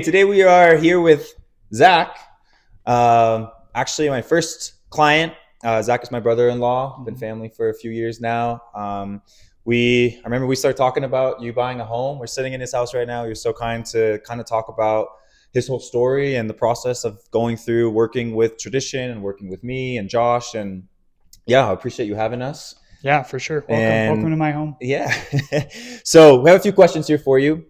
Today we are here with Zach. Actually, my first client. Zach is my brother-in-law. Been family for a few years now. I remember we started talking about you buying a home. We're sitting in his house right now. You're so kind to kind of talk about his whole story and the process of going through working with Tradition and working with me and Josh. And yeah, I appreciate you having us. Yeah, for sure. Welcome to my home. Yeah. So we have a few questions here for you.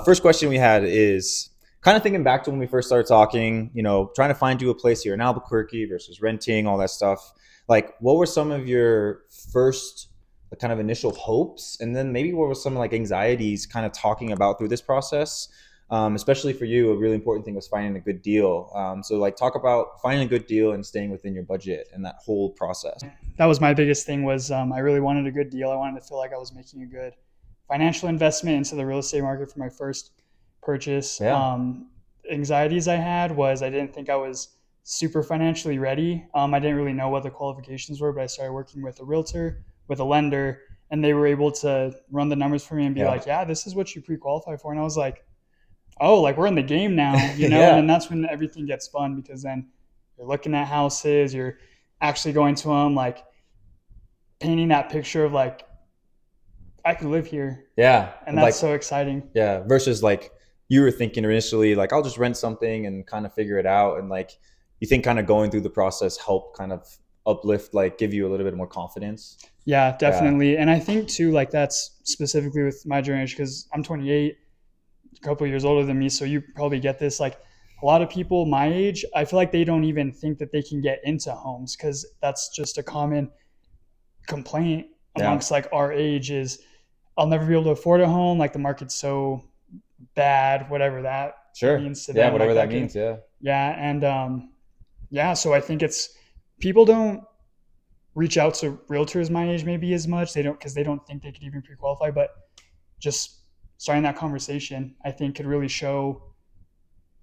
First question we had is kind of thinking back to when we first started talking, trying to find you a place here in Albuquerque versus renting, all that stuff. Like, what were some of your first kind of initial hopes? And then maybe what were some like anxieties kind of talking about through this process? Especially for you, a really important thing was finding a good deal. So like talk about finding a good deal and staying within your budget and that whole process. That was my biggest thing was I really wanted a good deal. I wanted to feel like I was making a good financial investment into the real estate market for my first purchase. Yeah. Anxieties I had was I didn't think I was super financially ready. I didn't really know what the qualifications were, but I started working with a realtor, with a lender, and they were able to run the numbers for me and be like, yeah, this is what you pre-qualify for. And I was like, oh, like we're in the game now, Yeah. And then that's when everything gets fun because then you're looking at houses, you're actually going to them, like painting that picture of like, I could live here. Yeah. And that's so exciting. Yeah. Versus like you were thinking initially, like, I'll just rent something and kind of figure it out. And like, you think kind of going through the process help kind of uplift, like give you a little bit more confidence. Yeah, definitely. Yeah. And I think too, like that's specifically with my generation, because I'm 28, a couple of years older than me. So you probably get this, like a lot of people my age, I feel like they don't even think that they can get into homes because that's just a common complaint amongst like our age is I'll never be able to afford a home. Like the market's so bad, whatever that means to them. Yeah, whatever like that means. Yeah. Yeah. And so I think it's people don't reach out to realtors my age maybe as much. They don't because they don't think they could even pre-qualify, but just starting that conversation, I think could really show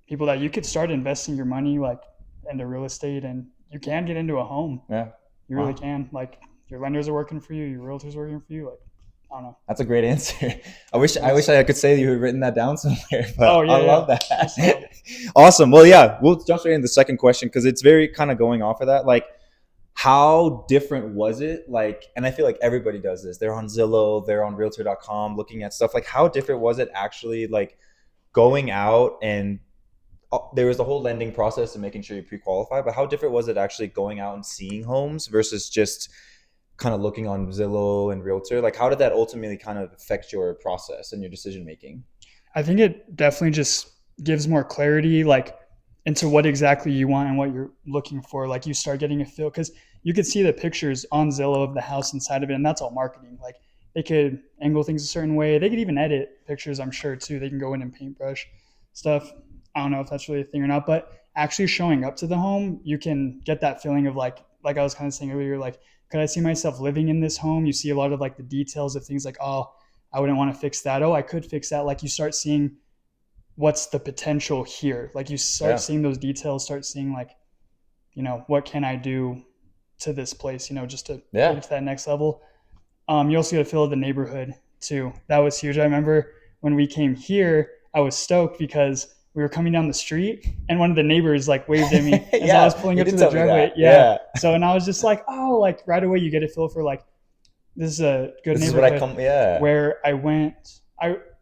people that you could start investing your money like into real estate and you can get into a home. Yeah. You really can. Like your lenders are working for you, your realtors are working for you. Like, I don't know. That's a great answer. I wish I could say you had written that down somewhere, but I love that. Awesome. Well, yeah, we'll jump straight into the second question because it's very kind of going off of that. Like, how different was it? Like, and I feel like everybody does this. They're on Zillow, they're on Realtor.com looking at stuff. Like, how different was it actually like going out and there was the whole lending process and making sure you pre-qualify, but how different was it actually going out and seeing homes versus just kind of looking on Zillow and Realtor? Like, how did that ultimately kind of affect your process and your decision making? I think it definitely just gives more clarity, like into what exactly you want and what you're looking for. Like you start getting a feel because you could see the pictures on Zillow of the house inside of it, and that's all marketing. Like they could angle things a certain way. They could even edit pictures, I'm sure too. They can go in and paintbrush stuff. I don't know if that's really a thing or not, but actually showing up to the home, you can get that feeling of like I was kind of saying earlier, like, could I see myself living in this home? You see a lot of like the details of things like, oh, I wouldn't want to fix that. Oh, I could fix that. Like you start seeing what's the potential here. Like you start seeing those details, start seeing like, what can I do to this place, just to take it to that next level. You also get a feel of the neighborhood too. That was huge. I remember when we came here, I was stoked because we were coming down the street and one of the neighbors like waved at me as I was pulling up to the driveway. Yeah. So, and I was just like, oh, like right away you get a feel for like, this is a good neighborhood. Where I went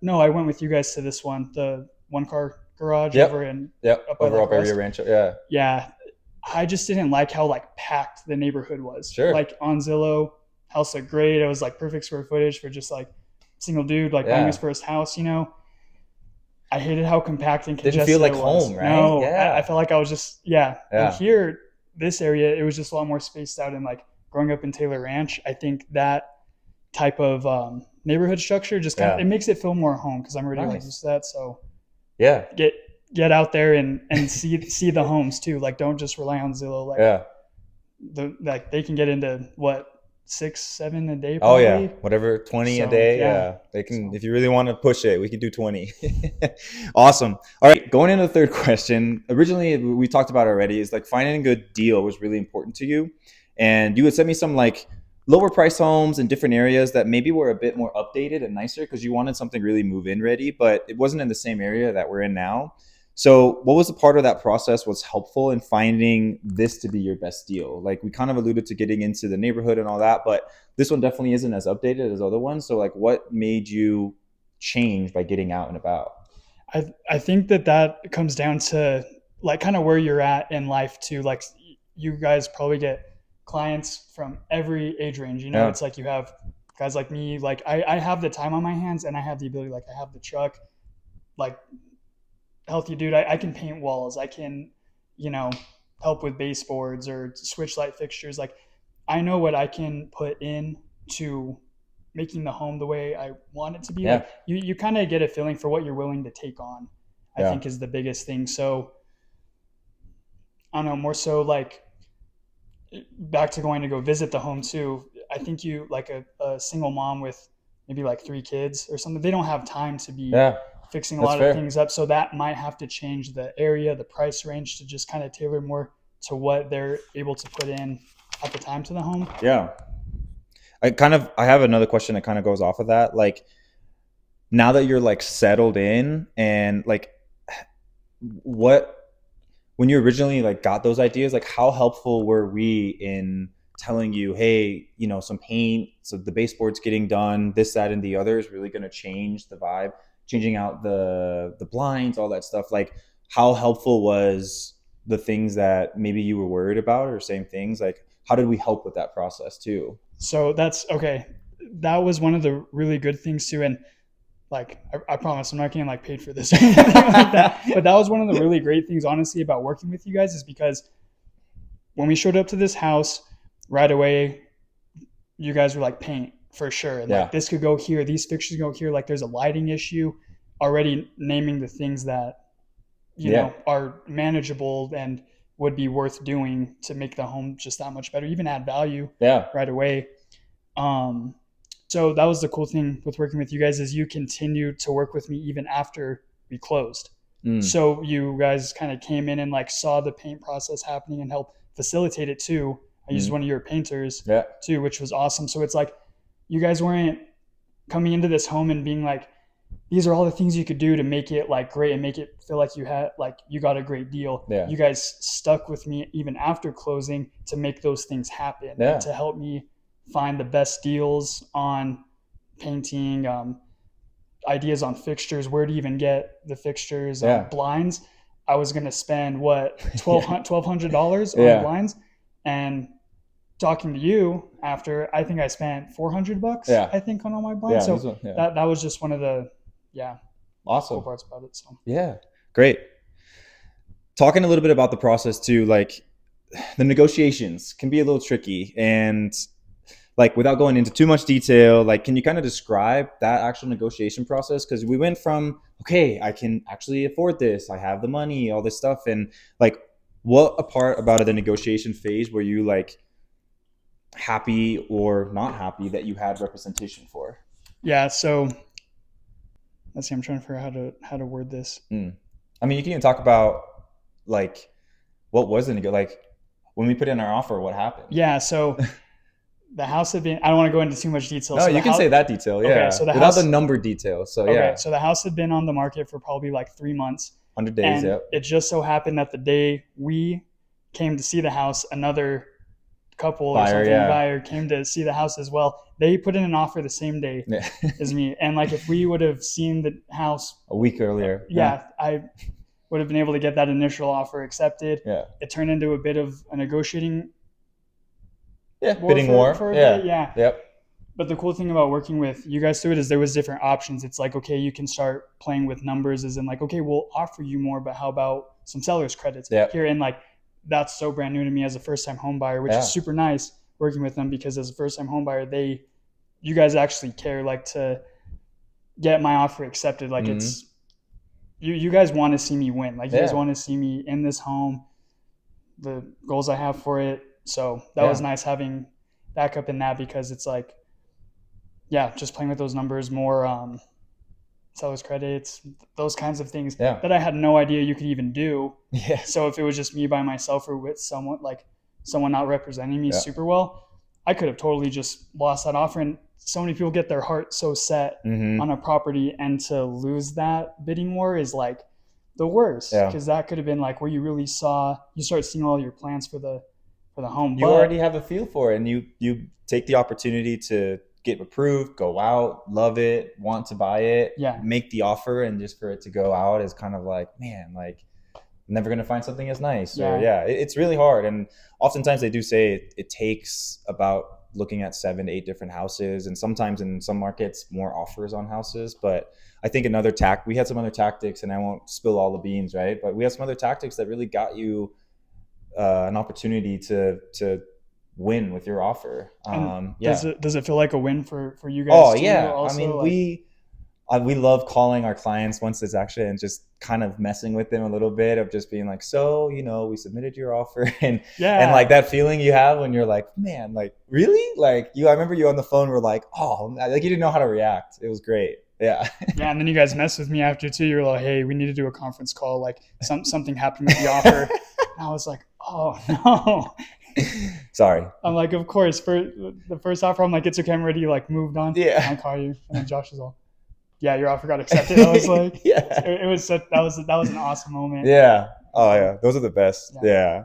with you guys to this one, the one car garage over in up area Rancho. Yeah. Yeah. I just didn't like how like packed the neighborhood was. Sure. Like on Zillow, house looked great. It was like perfect square footage for just like single dude, like buying his first house, I hated how compact and congested it didn't feel like it was. home, right? No, I felt like I was just, And here, this area, it was just a lot more spaced out. And like growing up in Taylor Ranch, I think that type of neighborhood structure just kind of, it makes it feel more home because I'm already like used to that. So get out there and see the homes too. Like don't just rely on Zillow. Like they can get into what, 6-7 a day probably. Oh yeah, whatever, 20 a day. They can, if you really want to push it, we could do 20. Awesome. All right, going into the third question. Originally we talked about already is like finding a good deal was really important to you, and you had sent me some like lower price homes in different areas that maybe were a bit more updated and nicer because you wanted something really move-in ready, but it wasn't in the same area that we're in now. So what was the part of that process was helpful in finding this to be your best deal? Like we kind of alluded to getting into the neighborhood and all that, but this one definitely isn't as updated as other ones. So like what made you change by getting out and about? I think that comes down to like kind of where you're at in life too. Like you guys probably get clients from every age range. You know, Yeah. it's like you have guys like me. Like I have the time on my hands and I have the ability. Like I have the truck. Like healthy dude, I can paint walls. I can, you know, help with baseboards or switch light fixtures. Like I know what I can put in to making the home the way I want it to be. Yeah. Like you kind of get a feeling for what you're willing to take on, I think is the biggest thing. So I don't know, more so like back to going to go visit the home too. I think you like a single mom with maybe like 3 kids or something. They don't have time to be fixing a lot of things up. So that might have to change the area, the price range to just kind of tailor more to what they're able to put in at the time to the home. Yeah. I have another question that kind of goes off of that. Like now that you're like settled in and like what, when you originally like got those ideas, like how helpful were we in telling you, hey, you know, some paint, so the baseboard's getting done, this, that, and the other is really going to change the vibe, changing out the blinds, all that stuff. Like how helpful was the things that maybe you were worried about or same things? Like how did we help with that process too? So that's okay. That was one of the really good things too. And like, I promise I'm not getting like paid for this or anything like that. But that was one of the really great things, honestly, about working with you guys is because when we showed up to this house right away, you guys were like paint for sure. And like this could go here. These fixtures go here. Like there's a lighting issue, already naming the things that, you know, are manageable and would be worth doing to make the home just that much better, even add value right away. So that was the cool thing with working with you guys is you continued to work with me even after we closed. So you guys kind of came in and like saw the paint process happening and helped facilitate it too. I used one of your painters too, which was awesome. So it's like you guys weren't coming into this home and being like, these are all the things you could do to make it like great and make it feel like you had like you got a great deal. You guys stuck with me even after closing to make those things happen and to help me find the best deals on painting, ideas on fixtures, where to even get the fixtures, blinds. I was going to spend what $1,200 on blinds, and talking to you after, I think I spent $400 I think on all my blinds. So that was just one of the awesome cool parts about it. So great. Talking a little bit about the process too, like the negotiations can be a little tricky, and like without going into too much detail, like can you kind of describe that actual negotiation process? Because we went from, okay, I can actually afford this, I have the money, all this stuff, and like what a part about the negotiation phase were you like happy or not happy that you had representation for? So let's see, I'm trying to figure out how to word this. I mean, you can even talk about like what was the like when we put in our offer, what happened? So the house had been, I don't want to go into too much detail. No, so you can say that detail. Okay, so without the number detail. So so the house had been on the market for probably like 3 months. 100 days. And it just so happened that the day we came to see the house, another couple buyer came to see the house as well. They put in an offer the same day as me. And like if we would have seen the house a week earlier, I would have been able to get that initial offer accepted. It turned into a bit of a negotiating bidding war for a bit. But the cool thing about working with you guys through it is there was different options. It's like, okay, you can start playing with numbers as in like, okay, we'll offer you more, but how about some seller's credits here? And like, that's so brand new to me as a first time home buyer, which is super nice working with them, because as a first time home buyer, you guys actually care like to get my offer accepted. Like it's, you guys want to see me win. Like you guys want to see me in this home, the goals I have for it. So that was nice having backup in that, because it's like, just playing with those numbers more, seller's credits, those kinds of things that I had no idea you could even do. So if it was just me by myself or with someone not representing me super well, I could have totally just lost that offer. And so many people get their heart so set on a property, and to lose that bidding war is like the worst, because that could have been like where you start seeing all your plans for the home. You already have a feel for it, and you take the opportunity to get approved, go out, love it, want to buy it, make the offer, and just for it to go out is kind of like, man, like never going to find something as nice. Or it's really hard. And oftentimes they do say it takes about looking at 7 to 8 different houses, and sometimes in some markets more offers on houses. But I think we had some other tactics, and I won't spill all the beans, right? But we had some other tactics that really got you an opportunity to win with your offer. Does it feel like a win for you guys too? Also, I mean, we love calling our clients once it's actually, and just kind of messing with them a little bit, of just being like, so, we submitted your offer, and like that feeling you have when you're like, man, like really, like I remember you on the phone were like, oh, like you didn't know how to react. It was great. Yeah. And then you guys messed with me after too. You're like, hey, we need to do a conference call. Like something happened with the offer. And I was like, oh no. Sorry. I'm like, of course, for the first offer, I'm like, it's okay, I'm ready. Like moved on. Yeah. I'll call you. And then Josh was all, yeah, your offer got accepted. I was like, it was that was an awesome moment. Yeah. Oh yeah. Those are the best. Yeah.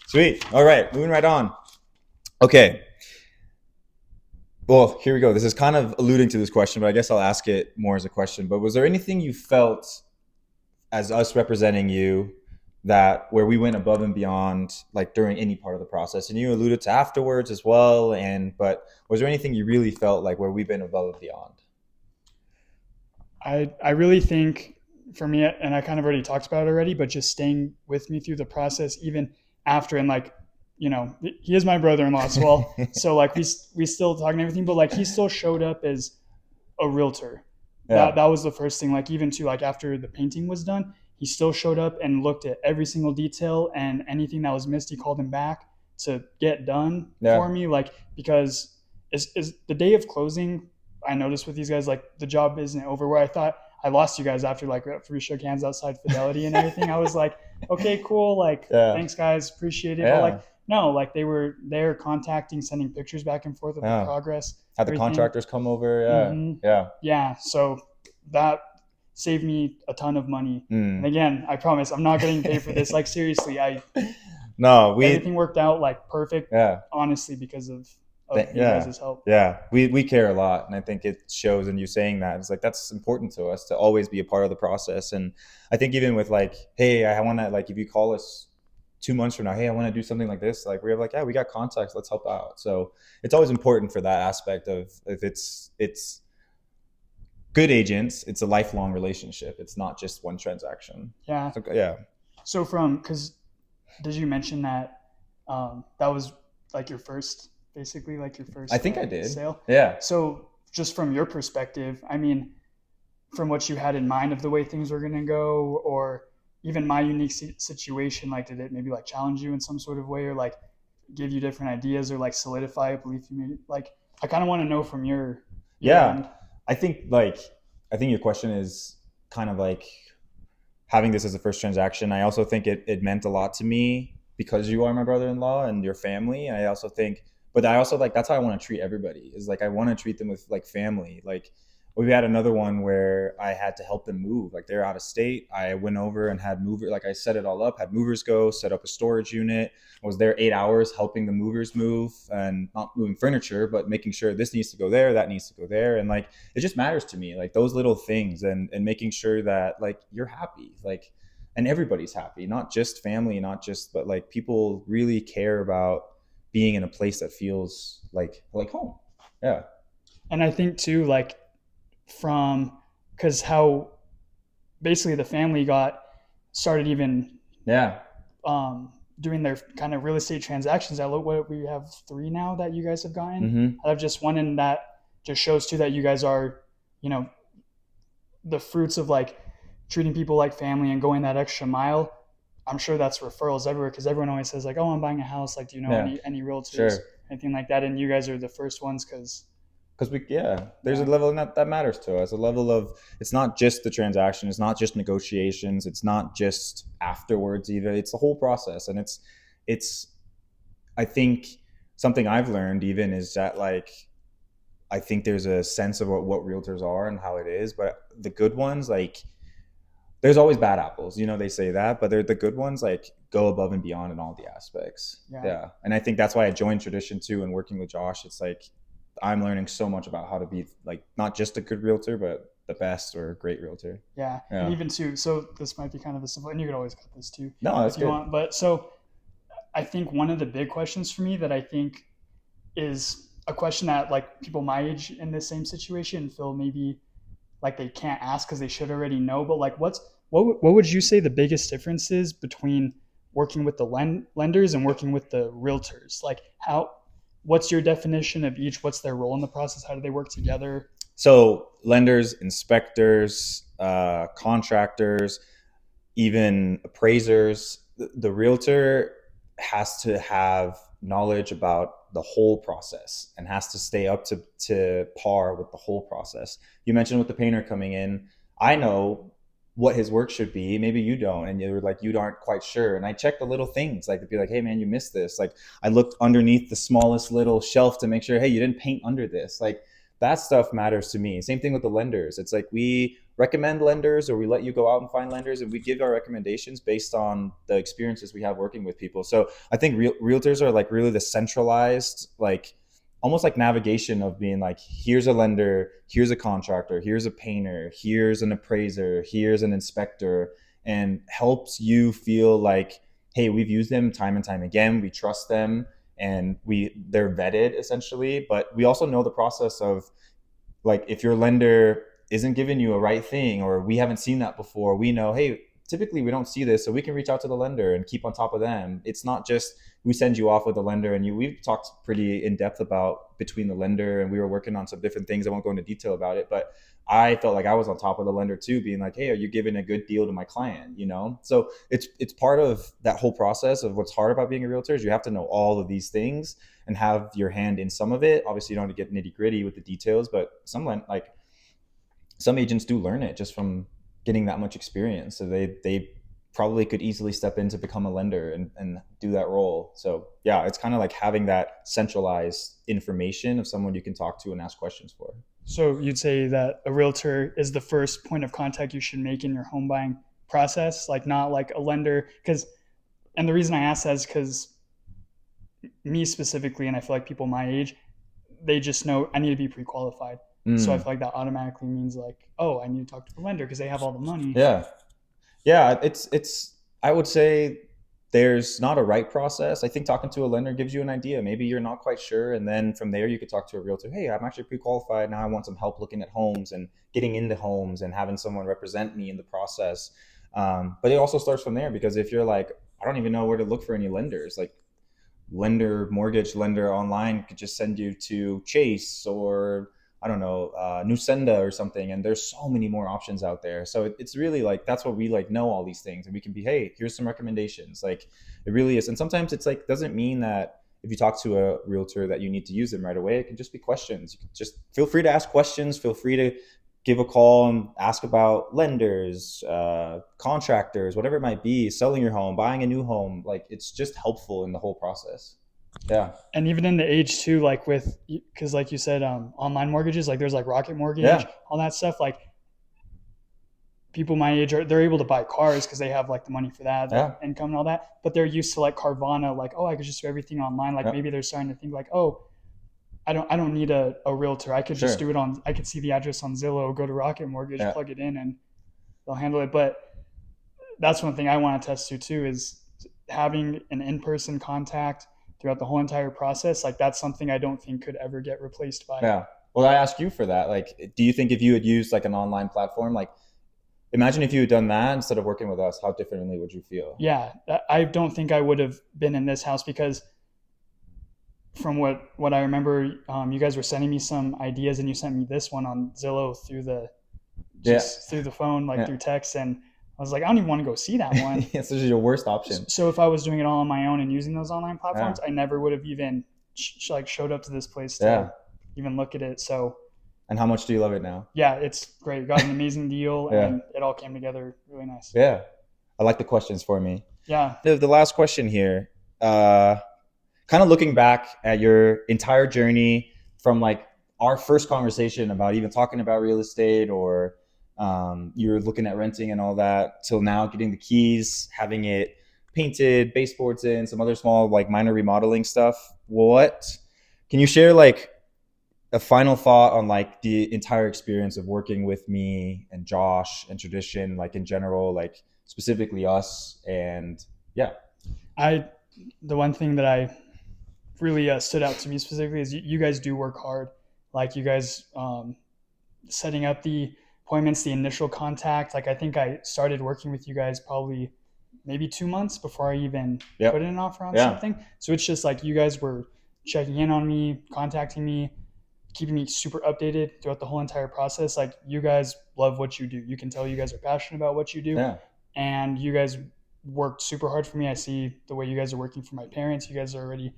Sweet. All right. Moving right on. Okay. Well, here we go. This is kind of alluding to this question, but I guess I'll ask it more as a question. But was there anything you felt as us representing you that where we went above and beyond, like during any part of the process? And you alluded to afterwards as well. But was there anything you really felt like where we've been above and beyond? I really think for me, and I kind of already talked about it already, but just staying with me through the process, even after, and like, he is my brother-in-law as well. So like we still talk and everything, but like he still showed up as a realtor. That was the first thing. Like even too, like after the painting was done, he still showed up and looked at every single detail, and anything that was missed, he called him back to get done for me. Like, because is the day of closing, I noticed with these guys, like the job isn't over. Where I thought I lost you guys after we shook hands outside Fidelity and everything. I was like, okay, cool. Like, thanks guys. Appreciate it. But like, no, like they were there contacting, sending pictures back and forth of the progress. Had the contractors come over. Yeah. So that saved me a ton of money. And again, I promise I'm not getting paid for this. Like seriously, everything worked out like perfect. Honestly, because of you guys' help. Yeah, we care a lot, and I think it shows in you saying that. It's like that's important to us to always be a part of the process. And I think even with like, hey, I want to, like, if you call us 2 months from now, hey, I want to do something like this, like we're like, yeah, we got contacts, let's help out. So it's always important for that aspect of, if it's good agents, it's a lifelong relationship. It's not just one transaction. So because did you mention that that was like your first, basically like your first, I think I did, sale? So just from your perspective, I mean, from what you had in mind of the way things were going to go, or even my unique situation, like did it maybe like challenge you in some sort of way, or like give you different ideas, or like solidify a belief you made? Like I kind of want to know from your end. I think your question is kind of like having this as a first transaction. I also think it meant a lot to me because you are my brother-in-law and your family. I also think, but I also like, that's how I want to treat everybody, is like I want to treat them with like family. Like we had another one where I had to help them move. Like they're out of state. I went over and had like I set it all up, had movers go, set up a storage unit. I was there 8 hours helping the movers move, and not moving furniture, but making sure this needs to go there, that needs to go there. And like, it just matters to me, like those little things, and making sure that like you're happy, like, and everybody's happy, not just family, but like people really care about being in a place that feels like home. Yeah. And I think too, like, because how basically the family got started even doing their kind of real estate transactions. I look what we have 3 now that you guys have gotten. I have just one, and that just shows too that you guys are, the fruits of like treating people like family and going that extra mile. I'm sure that's referrals everywhere, because everyone always says like, oh, I'm buying a house, like do you know any realtors, anything like that? And you guys are the first ones, because there's a level that matters to us, a level of, it's not just the transaction, it's not just negotiations, it's not just afterwards either, it's the whole process. And it's I think something I've learned even is that like, I think there's a sense of what realtors are and how it is, but the good ones, like, there's always bad apples, you know, they say that, but they're the good ones, like, go above and beyond in all the aspects. Yeah. And I think that's why I joined Tradition too. And working with Josh, it's like, I'm learning so much about how to be like, not just a good realtor, but the best or a great realtor. Yeah. And even too, so this might be kind of a simple, and you could always cut this too. No, that's if you good. want. But so I think one of the big questions for me that I think is a question that like people my age in the same situation feel maybe like they can't ask because they should already know. But like, what would you say the biggest difference is between working with the lenders and working with the realtors? Like, what's your definition of each? What's their role in the process? How do they work together? So lenders, inspectors, contractors, even appraisers, the realtor has to have knowledge about the whole process and has to stay up to par with the whole process. You mentioned with the painter coming in, I know what his work should be. Maybe you don't, and you're like, you aren't quite sure. And I check the little things, like to be like, hey man, you missed this. Like I looked underneath the smallest little shelf to make sure, hey, you didn't paint under this. Like that stuff matters to me. Same thing with the lenders. It's like we recommend lenders or we let you go out and find lenders and we give our recommendations based on the experiences we have working with people. So I think realtors are like really the centralized, like almost like navigation of being like, here's a lender, here's a contractor, here's a painter, here's an appraiser, here's an inspector, and helps you feel like, hey, we've used them time and time again, we trust them, and they're vetted essentially. But we also know the process of like, if your lender isn't giving you a right thing or we haven't seen that before, we know, hey, typically we don't see this, so we can reach out to the lender and keep on top of them. It's not just we send you off with the lender and we've talked pretty in depth about between the lender, and we were working on some different things. I won't go into detail about it, but I felt like I was on top of the lender too, being like, hey, are you giving a good deal to my client? You know, so it's part of that whole process of what's hard about being a realtor is you have to know all of these things and have your hand in some of it. Obviously, you don't have to get nitty gritty with the details, but some agents do learn it just from getting that much experience. So they probably could easily step in to become a lender and do that role. So yeah, it's kind of like having that centralized information of someone you can talk to and ask questions for. So you'd say that a realtor is the first point of contact you should make in your home buying process, like not like a lender. And the reason I ask that is because me specifically, and I feel like people my age, they just know I need to be pre-qualified. So I feel like that automatically means like, oh, I need to talk to the lender because they have all the money. Yeah. It's I would say there's not a right process. I think talking to a lender gives you an idea. Maybe you're not quite sure, and then from there you could talk to a realtor. Hey, I'm actually pre-qualified now. I want some help looking at homes and getting into homes and having someone represent me in the process. But it also starts from there, because if you're like, I don't even know where to look for any lenders, like mortgage lender online could just send you to Chase or I don't know, Nusenda or something. And there's so many more options out there. So it's really like, that's what we like, know all these things, and we can be, hey, here's some recommendations. Like it really is. And sometimes it's like, doesn't mean that if you talk to a realtor that you need to use them right away. It can just be questions. You can just feel free to ask questions. Feel free to give a call and ask about lenders, contractors, whatever it might be, selling your home, buying a new home. Like it's just helpful in the whole process. Yeah. And even in the age too, like because like you said, online mortgages, like there's like Rocket Mortgage, all that stuff. Like people my age they're able to buy cars because they have like the money for that, income and all that. But they're used to like Carvana, like, oh, I could just do everything online. Like maybe they're starting to think like, oh, I don't need a realtor. I could just do it I could see the address on Zillow, go to Rocket Mortgage, plug it in, and they'll handle it. But that's one thing I want to test to too, is having an in-person contact throughout the whole entire process. Like that's something I don't think could ever get replaced by. Yeah. Well, I asked you for that. Like, do you think if you had used like an online platform, like imagine if you had done that instead of working with us, how differently would you feel? Yeah. I don't think I would have been in this house, because from what I remember, you guys were sending me some ideas, and you sent me this one on Zillow through the phone, like through text. And I was like, I don't even want to go see that one. This is your worst option. So if I was doing it all on my own and using those online platforms, I never would have even showed up to this place to even look at it. So. And how much do you love it now? Yeah, it's great. Got an amazing deal, and it all came together really nice. Yeah. I like the questions for me. Yeah. The last question here, kind of looking back at your entire journey from like our first conversation about even talking about real estate, or you're looking at renting and all that, till now getting the keys, having it painted, baseboards in, some other small like minor remodeling stuff. What can you share like a final thought on like the entire experience of working with me and Josh and Tradition, like in general, like specifically us? And yeah. The one thing that I really stood out to me specifically is you guys do work hard. Like you guys setting up the appointments, the initial contact. Like I think I started working with you guys probably maybe 2 months before I even put in an offer on something. So it's just like you guys were checking in on me, contacting me, keeping me super updated throughout the whole entire process. Like you guys love what you do. You can tell you guys are passionate about what you do. And you guys worked super hard for me. I see the way you guys are working for my parents. You guys are already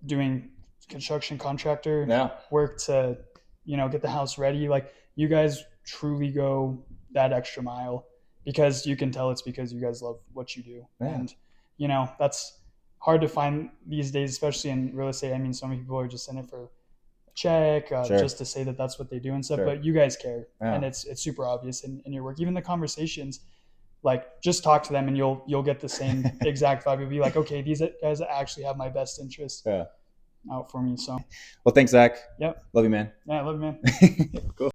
doing construction contractor work to, get the house ready. Like you guys truly go that extra mile, because you can tell it's because you guys love what you do. And, that's hard to find these days, especially in real estate. I mean, so many people are just in it for a check, just to say that that's what they do and stuff, but you guys care. And it's super obvious in your work. Even the conversations, like just talk to them and you'll get the same exact vibe. You'll be like, okay, these guys actually have my best interest out for me. So, well, thanks, Zach. Yep. Love you, man. Yeah, I love you, man. Cool.